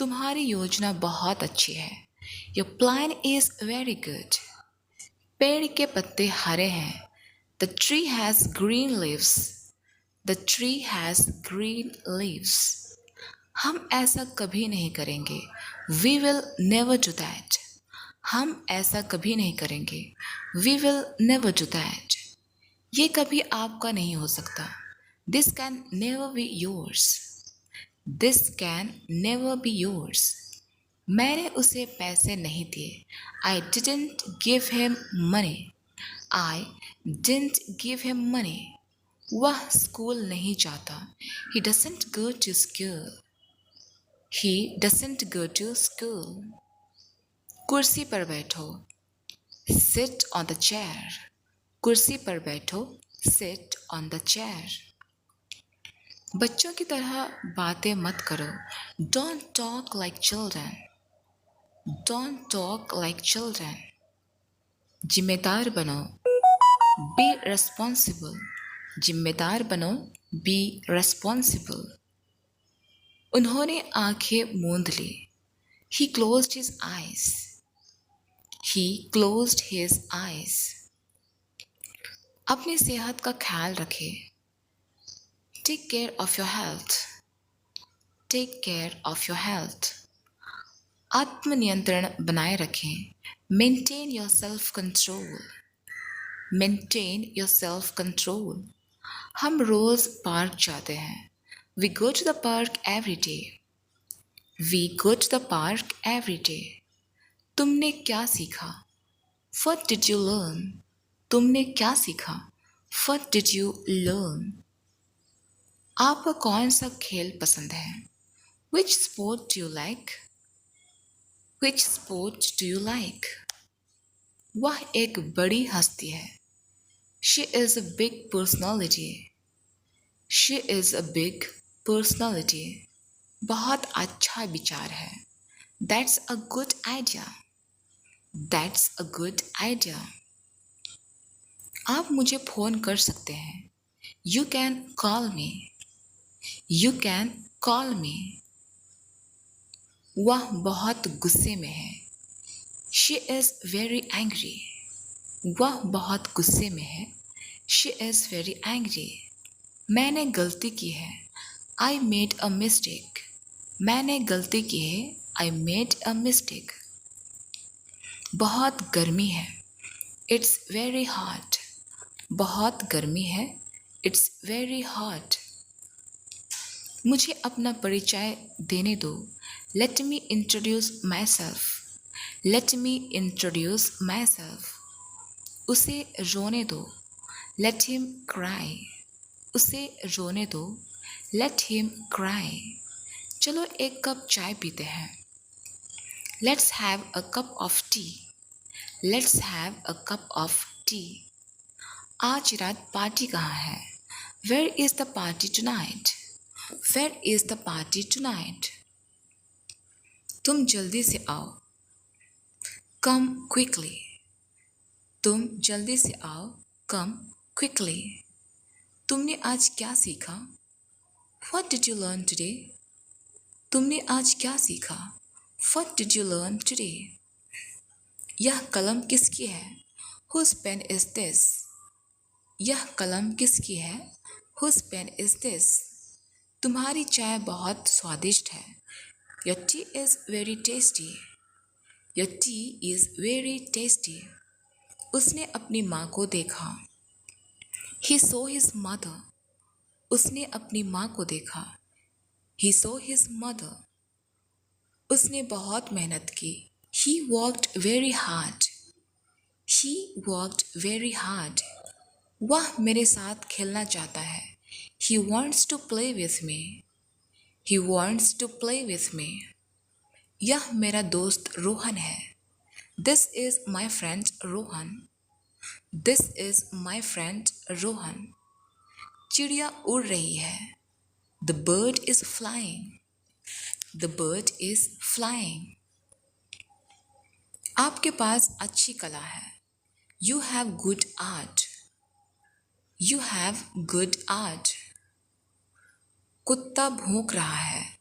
तुम्हारी योजना बहुत अच्छी है। Your plan is very good. पेड़ के पत्ते हरे हैं। The tree has green leaves. The tree has green leaves. हम ऐसा कभी नहीं करेंगे। We will never do that. हम ऐसा कभी नहीं करेंगे। We will never do that. ये कभी आपका नहीं हो सकता। This can never be yours. This can never be yours. मैंने उसे पैसे नहीं दिए। I didn't give him money. I didn't give him money. वह स्कूल नहीं जाता। He doesn't go to school. He doesn't go to school. कुर्सी पर बैठो। Sit on the chair. कुर्सी पर बैठो। Sit on the chair. बच्चों की तरह बातें मत करो। Don't talk like children. Don't talk like children. जिम्मेदार बनो। Be responsible. जिम्मेदार बनो। Be responsible. उन्होंने आंखें मूंद ली। He closed his eyes. He closed his eyes. अपनी सेहत का ख्याल रखें। Take care of your health. Take care of your health. आत्मनियंत्रण बनाए रखें। Maintain your self control. Maintain your self control. हम रोज पार्क जाते हैं। We go to the park every day. We go to the park every day. तुमने क्या सीखा? What did you learn? तुमने क्या सीखा? What did you learn? आपको कौन सा खेल पसंद है? Which sport do you like? Which sport do you like? वह एक बड़ी हस्ती है। She is a big personality. She is a big personality. बहुत अच्छा विचार है। That's a good idea. That's a good idea. आप मुझे फ़ोन कर सकते हैं। You can call me. You can call me. वह बहुत गुस्से में है। She is very angry. वह बहुत गुस्से में है। She is very angry. मैंने गलती की है। I made a mistake. मैंने गलती की है। I made a mistake. बहुत गर्मी है। It's very hot. बहुत गर्मी है। It's very hot. मुझे अपना परिचय देने दो। Let me introduce myself. Let me introduce myself. उसे रोने दो। Let him cry. उसे रोने दो। Let him cry. चलो एक कप चाय पीते हैं। Let's have a cup of tea. Let's have a cup of tea. आज रात पार्टी कहाँ है? Where is the party tonight? Where is the party tonight? तुम जल्दी से आओ। Come quickly. तुम जल्दी से आओ। Come quickly. तुमने आज क्या सीखा? What did you learn today? तुमने आज क्या सीखा? What did you learn today? यह कलम किसकी है? Whose pen is this? यह कलम किसकी है? Whose pen is this? तुम्हारी चाय बहुत स्वादिष्ट है। Your tea is very tasty. Your tea is very tasty. उसने अपनी माँ को देखा। He saw his mother. उसने अपनी माँ को देखा। He saw his mother. उसने बहुत मेहनत की। He worked very hard. He worked very hard. वह मेरे साथ खेलना चाहता है। He wants to play with me. He wants to play with me. यह मेरा दोस्त रोहन है। This is my friend Rohan. This is my friend Rohan. चिड़िया उड़ रही है। The bird is flying. The bird is flying. आपके पास अच्छी कला है। You have good art. You have good art. कुत्ता भौंक रहा है।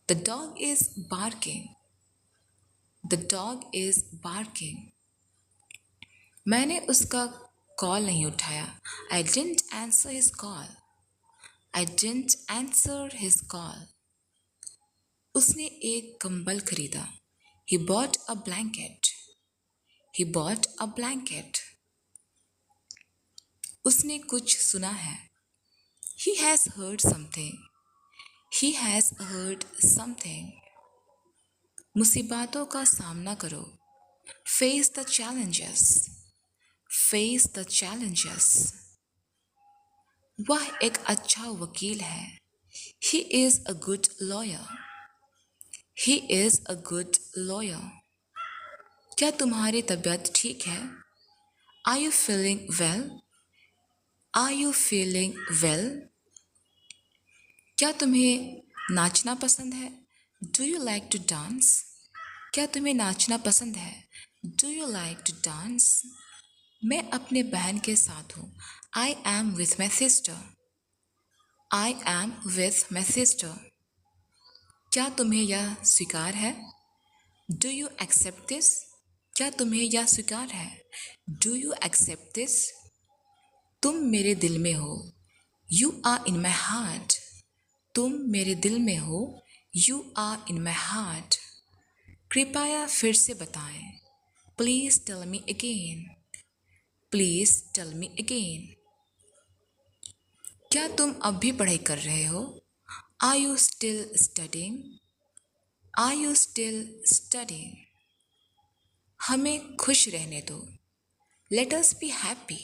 The dog is barking. The dog is barking. मैंने उसका कॉल नहीं उठाया. I didn't answer his call. I didn't answer his call. उसने एक कंबल खरीदा. He bought a blanket. He bought a blanket. उसने कुछ सुना है. He has heard something. He has heard something. मुसीबतों का सामना करो. Face the challenges. Face the challenges. वह एक अच्छा वकील है. He is a good lawyer. He is a good lawyer. क्या तुम्हारी तबीयत ठीक है? Are you feeling well? Are you feeling well? क्या तुम्हें नाचना पसंद है? Do you like to dance? क्या तुम्हें नाचना पसंद है? Do you like to dance? मैं अपने बहन के साथ हूँ. I am with my sister. I am with my sister. क्या तुम्हें यह स्वीकार है? Do you accept this? क्या तुम्हें यह स्वीकार है? Do you accept this? तुम मेरे दिल में हो. You are in my heart. तुम मेरे दिल में हो. You are in my heart. कृपया फिर से बताएं. Please tell me again. Please tell me again. क्या तुम अब भी पढ़ाई कर रहे हो? Are you still studying? Are you still studying? हमें खुश रहने दो. Let us be happy.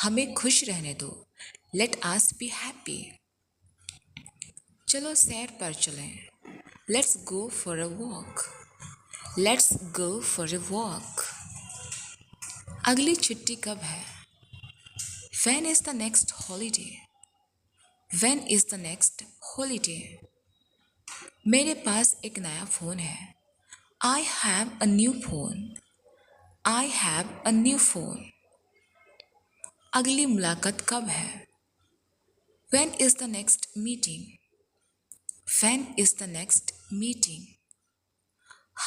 हमें खुश रहने दो. Let us be happy. चलो सैर पर चलें. Let's go for a walk. Let's go for a walk. अगली छुट्टी कब है? When is the next holiday? When is the next holiday? मेरे पास एक नया फ़ोन है. I have a new phone. I have a new phone. अगली मुलाकात कब है? When is the next meeting? When is the next meeting?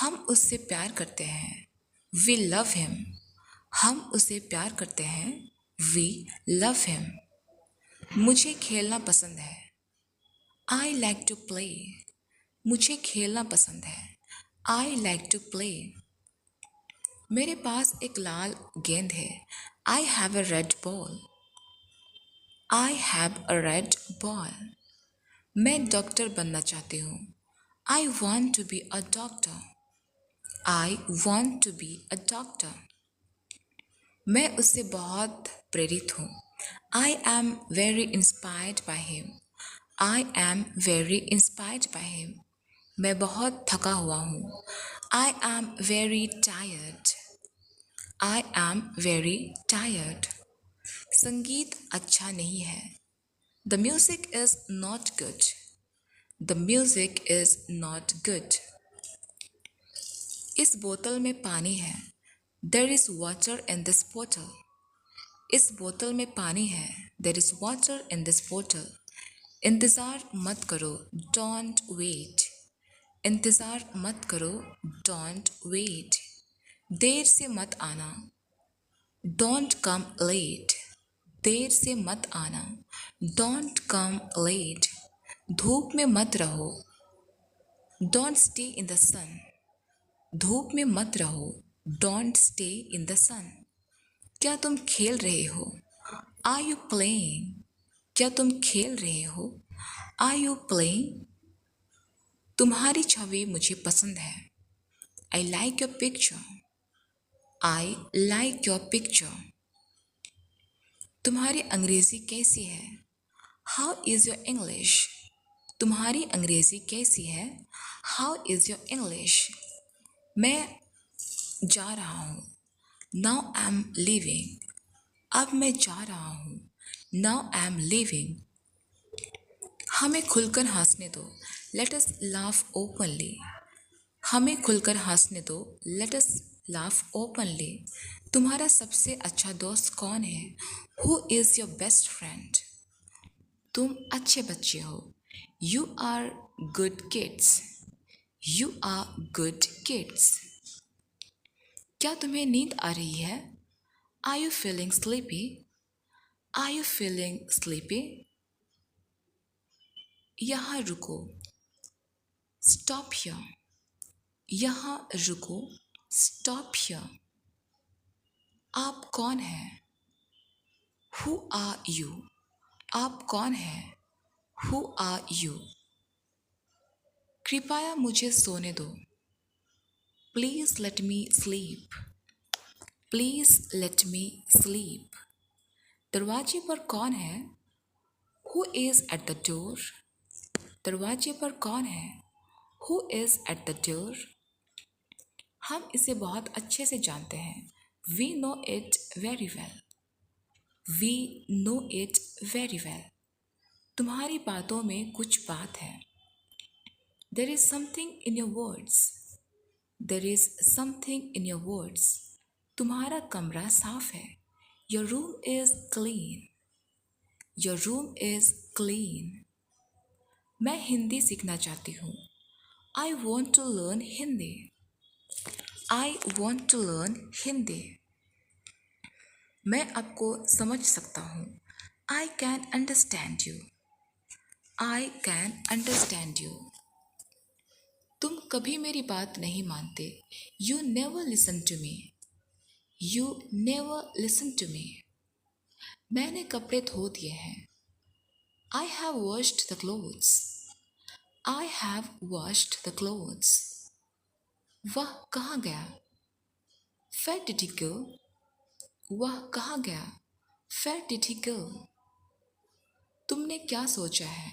हम उससे प्यार करते हैं. We love him. हम उसे प्यार करते हैं. We love him. मुझे खेलना पसंद है. I like to play. मुझे खेलना पसंद है. I like to play. मेरे पास एक लाल गेंद है. I have a red ball. I have a red ball. मैं डॉक्टर बनना चाहती हूँ. I want to be a doctor. I want to be a doctor. मैं उससे बहुत प्रेरित हूँ. I am very inspired by him. I am very inspired by him. मैं बहुत थका हुआ हूँ. I am very tired. I am very tired. संगीत अच्छा नहीं है. The music is not good. The music is not good. इस बोतल में पानी है. There is water in this bottle. इस बोतल में पानी है. There is water in this bottle. इंतज़ार मत करो. Don't wait. इंतज़ार मत करो. Don't wait. देर से मत आना. Don't come late. देर से मत आना. Don't come late. धूप में मत रहो. Don't stay in the sun. धूप में मत रहो. Don't stay in the sun. क्या तुम खेल रहे हो? Are you playing? क्या तुम खेल रहे हो? Are you playing? तुम्हारी छवि मुझे पसंद है. I like your picture. I like your picture. तुम्हारी अंग्रेज़ी कैसी है? How is your English? तुम्हारी अंग्रेज़ी कैसी है? How is your English? मैं जा रहा हूँ. Now I'm leaving. अब मैं जा रहा हूँ. Now I'm leaving. हमें खुलकर हंसने दो. Let us laugh openly. हमें खुलकर हंसने दो. Let us laugh openly. तुम्हारा सबसे अच्छा दोस्त कौन है? Who is your best friend? तुम अच्छे बच्चे हो. You are good kids. You are good kids. क्या तुम्हें नींद आ रही है? Are you feeling sleepy? Are you feeling sleepy? यहाँ रुको. Stop here. यहाँ रुको. Stop here. आप कौन हैं? Who are you? आप कौन हैं? Who are you? कृपया मुझे सोने दो. Please let me sleep. Please let me sleep. दरवाजे पर कौन है? Who is at the door? दरवाजे पर कौन है? Who is at the door? हम इसे बहुत अच्छे से जानते हैं. We know it very well. We know it very well. तुम्हारी बातों में कुछ बात है. There is something in your words. There is something in your words. तुम्हारा कमरा साफ है. Your room is clean. Your room is clean. मैं हिंदी सीखना चाहती हूँ. I want to learn Hindi. I want to learn Hindi. मैं आपको समझ सकता हूँ. I can understand you. I can understand you. तुम कभी मेरी बात नहीं मानते. You never listen to me. You never listen to me. मैंने कपड़े धो दिए हैं. I have washed the clothes. I have washed the clothes. वह कहाँ गया? Where did he go? वह कहाँ गया? Where did he go? तुमने क्या सोचा है?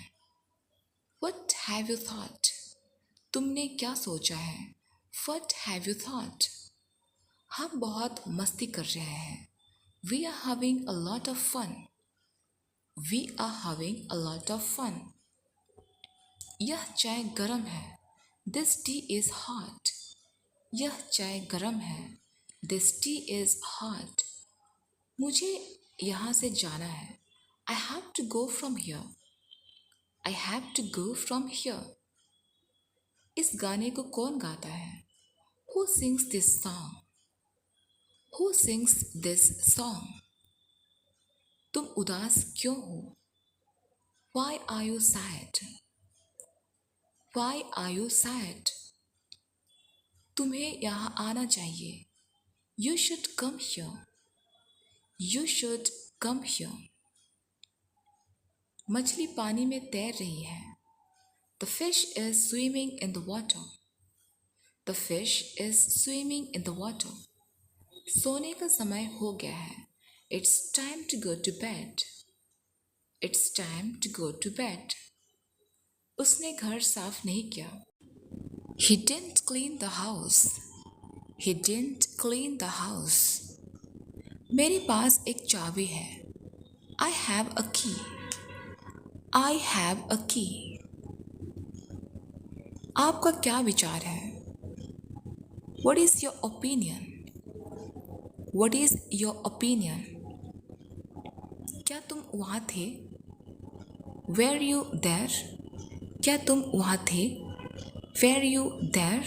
What have you thought? तुमने क्या सोचा है? What have you thought? हम बहुत मस्ती कर रहे हैं. We are having a lot of fun. We are having a lot of fun. यह चाय गरम है. This tea is hot. यह चाय गरम है. This tea is hot. मुझे यहाँ से जाना है. I have to go from here. I have to go from here. इस गाने को कौन गाता है? Who sings this song? Who sings this song? तुम उदास क्यों हो? Why are you sad? Why are you sad? तुम्हें यहाँ आना चाहिए. You should come here. You should come here. मछली पानी में तैर रही है. The fish is swimming in the water. The fish is swimming in the water. सोने का समय हो गया है. It's time to go to bed. It's time to go to bed. उसने घर साफ नहीं किया. He didn't clean the house. He didn't clean the house. मेरे पास एक चाबी है. I have a key. I have a key. आपका क्या विचार है? What is your opinion? What is your opinion? क्या तुम वहाँ थे? Were you there? क्या तुम वहाँ थे? Were you there?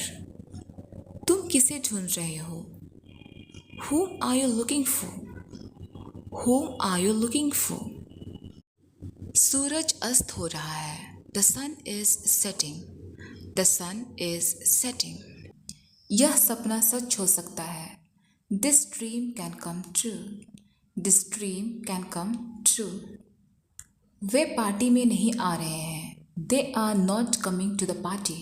तुम किसे ढूंढ रहे हो? Whom are you looking for? Whom are you looking for? सूरज अस्त हो रहा है. The sun is setting. The sun is setting. यह सपना सच हो सकता है. This dream can come true. This dream can come true. Way party में नहीं आ रहे हैं. They are not coming to the party.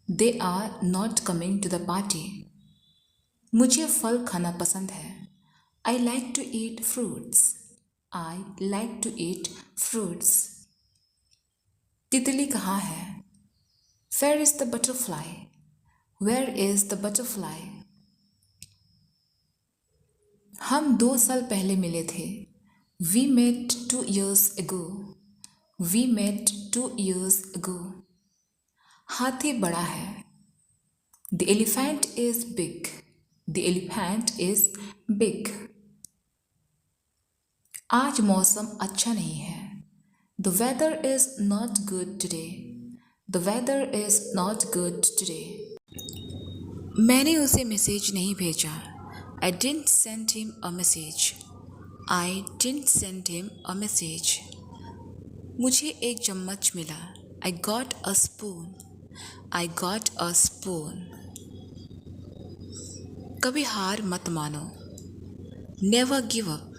They are not coming to the party. मुझे फल खाना पसंद है. I like to eat fruits. I like to eat fruits. तितली कहाँ है? Where is the butterfly? Where is the butterfly? हम 2 साल पहले मिले थे. We met 2 years ago. We met 2 years ago. हाथी बड़ा है. The elephant is big. The elephant is big. आज मौसम अच्छा नहीं है. The weather is not good today. The weather is not good today. मैंने उसे मैसेज नहीं भेजा. I didn't send him a message. I didn't send him a message. मुझे एक चम्मच मिला. I got a spoon. I got a spoon. कभी हार मत मानो. Never give up.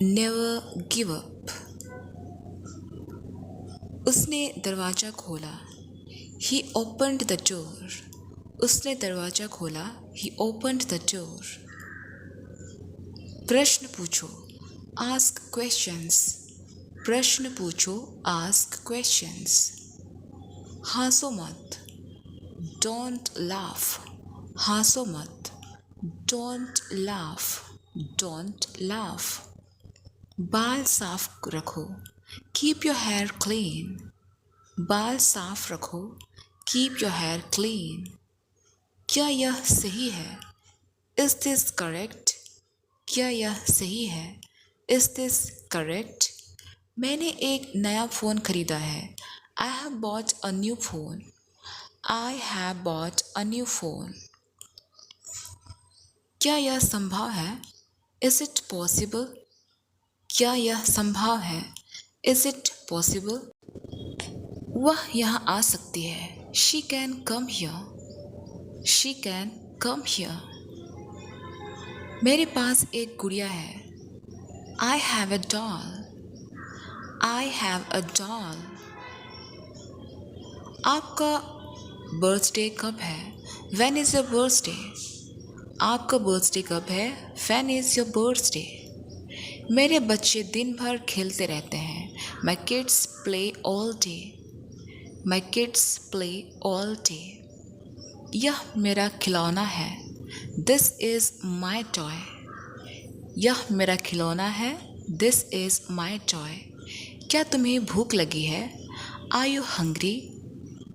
Never give up. उसने दरवाज़ा खोला. He opened the door. उसने दरवाज़ा खोला. He opened the door. प्रश्न पूछो. Ask questions. प्रश्न पूछो. Ask questions. हंसो मत. Don't laugh. हंसो मत. Don't laugh. Don't laugh. बाल साफ रखो. Keep your hair clean. बाल साफ रखो. Keep your hair clean. क्या यह सही है? Is this correct? क्या यह सही है? Is this correct? मैंने एक नया फ़ोन खरीदा है. I have bought a new phone. I have bought a new phone. क्या यह संभव है? Is it possible? क्या यह संभव है? Is it possible? वह यहाँ आ सकती है. She can come here. She can come here. मेरे पास एक गुड़िया है. I have a doll. I have a doll. आपका बर्थडे कब है? When is your birthday? आपका बर्थडे कब है? When is your birthday? मेरे बच्चे दिन भर खेलते रहते हैं. My kids play all day. My kids play all day. यह मेरा खिलौना है. This is my toy. यह मेरा खिलौना है. This is my toy. क्या तुम्हें भूख लगी है? Are you hungry?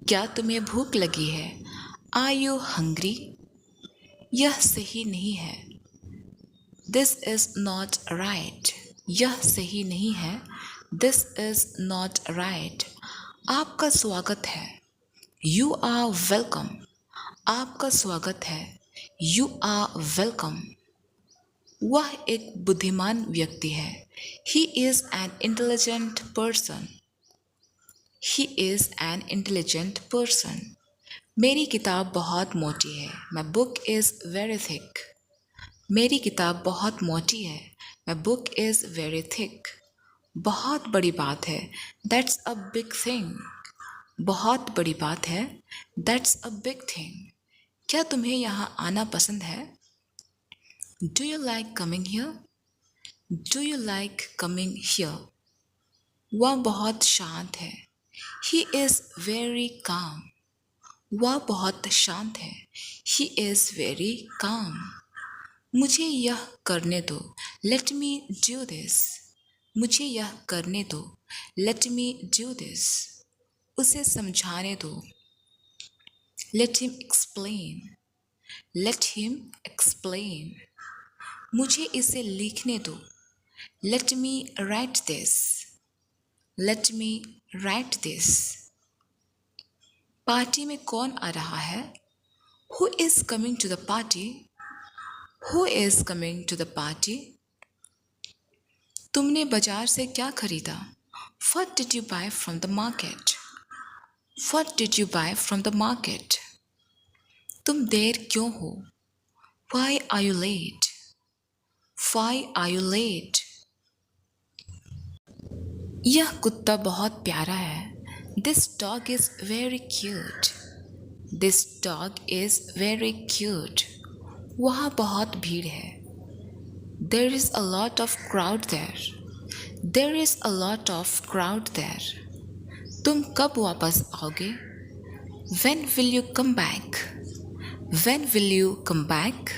क्या तुम्हें भूख लगी है? Are you hungry? यह सही नहीं है. This is not right. यह सही नहीं है. This is not right. आपका स्वागत है. You are welcome. आपका स्वागत है. You are welcome. वह एक बुद्धिमान व्यक्ति है. He is an intelligent person. He is an intelligent person. मेरी किताब बहुत मोटी है. My book is very thick. मेरी किताब बहुत मोटी है. My book is very thick. बहुत बड़ी बात है. That's a big thing. बहुत बड़ी बात है. That's a big thing. क्या तुम्हें यहाँ आना पसंद है? Do you like coming here? Do you like coming here? वह बहुत शांत है. He is very calm. वह बहुत शांत है. He is very calm. मुझे यह करने दो. Let me do this. मुझे यह करने दो. Let me do this. उसे समझाने दो. Let him explain. Let him explain. मुझे इसे लिखने दो. Let me write this. Let me write this. Party में कौन आ रहा है? Who is coming to the party? Who is coming to the party? तुमने बाजार से क्या खरीदा? What did you buy from the market? What did you buy from the market? तुम देर क्यों हो? Why are you late? Why are you late? यह कुत्ता बहुत प्यारा है. This dog is very cute. This dog is very cute. वहाँ बहुत भीड़ है. There is a lot of crowd there. There is a lot of crowd there. तुम कब वापस आओगे? When will you come back? When will you come back?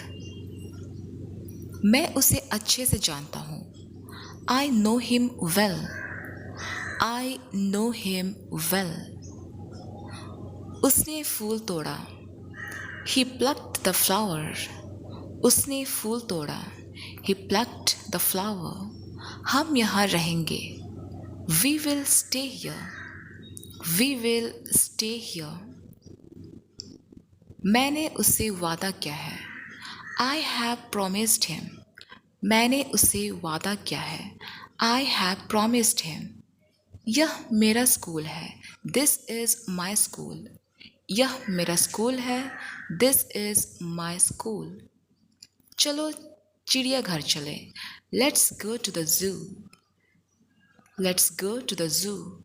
मैं उसे अच्छे से जानता हूँ. I know him well. I know him well. उसने फूल तोड़ा. He plucked the flower. उसने फूल तोड़ा. He plucked the flower. हम यहाँ रहेंगे. We will stay here. We will stay here. मैंने उससे वादा किया है. I have promised him. मैंने उससे वादा किया है. I have promised him. यह मेरा स्कूल है. This is my school. यह मेरा स्कूल है. This is my school. चलो चिड़ियाघर चले. Let's go to the zoo. Let's go to the zoo.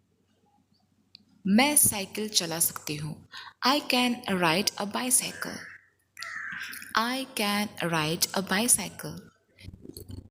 मैं साइकिल चला सकती हूँ. I can ride a bicycle. I can ride a bicycle.